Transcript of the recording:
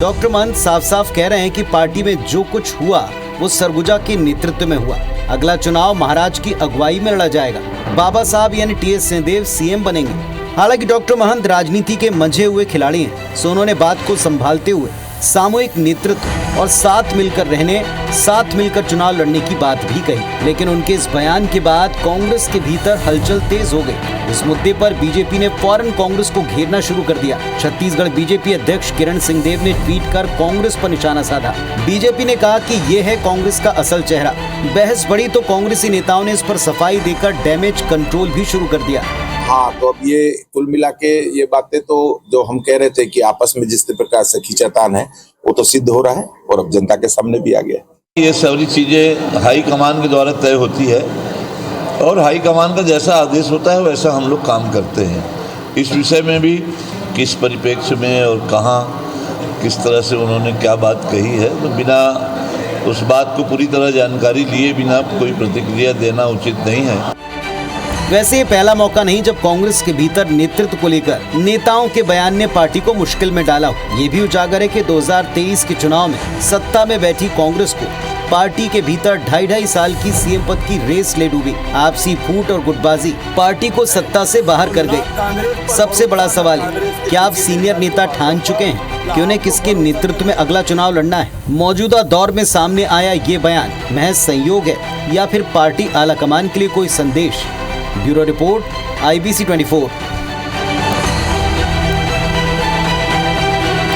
Doctor महंत साफ साफ कह रहे हैं कि पार्टी में जो कुछ हुआ वो सरगुजा के नेतृत्व में हुआ। अगला चुनाव महाराज की अगुवाई में लड़ा जाएगा। बाबा साहब यानी टी.एस. सिंहदेव सीएम बनेंगे। हालांकि डॉक्टर महंत राजनीति के मंझे हुए खिलाड़ी हैं, सो उन्होंने बात को संभालते हुए सामूहिक नेतृत्व और साथ मिलकर रहने, साथ मिलकर चुनाव लड़ने की बात भी कही। लेकिन उनके इस बयान के बाद कांग्रेस के भीतर हलचल तेज हो गई। इस मुद्दे पर बीजेपी ने फौरन कांग्रेस को घेरना शुरू कर दिया। छत्तीसगढ़ बीजेपी अध्यक्ष किरण सिंहदेव ने ट्वीट कर कांग्रेस पर निशाना साधा। बीजेपी ने कहा कि ये है कांग्रेस का असल चेहरा। बहस बढ़ी तो कांग्रेसी नेताओं ने इस पर सफाई देकर डैमेज कंट्रोल भी शुरू कर दिया। हाँ, तो अब ये कुल मिला के ये बातें तो जो हम कह रहे थे कि आपस में जिस प्रकार से खींचातान है वो तो सिद्ध हो रहा है और अब जनता के सामने भी आ गया। ये सारी चीज़ें हाई कमान के द्वारा तय होती है और हाई कमान का जैसा आदेश होता है वैसा हम लोग काम करते हैं। इस विषय में भी किस परिप्रेक्ष्य में और कहाँ किस तरह से उन्होंने क्या बात कही है, तो बिना उस बात को पूरी तरह जानकारी लिए बिना कोई प्रतिक्रिया देना उचित नहीं है। वैसे ये पहला मौका नहीं जब कांग्रेस के भीतर नेतृत्व को लेकर नेताओं के बयान ने पार्टी को मुश्किल में डाला हो। ये भी उजागर है कि 2023 के चुनाव में सत्ता में बैठी कांग्रेस को पार्टी के भीतर 2.5 साल की सीएम पद की रेस ले डूबी। आपसी फूट और गुटबाजी पार्टी को सत्ता से बाहर कर गई। सबसे बड़ा सवाल है, क्या आप सीनियर नेता ठान चुके हैं कि उन्हें किसके नेतृत्व में अगला चुनाव लड़ना है? मौजूदा दौर में सामने आया ये बयान महज संयोग है या फिर पार्टी आलाकमान के लिए कोई संदेश? Bureau report, IBC 24।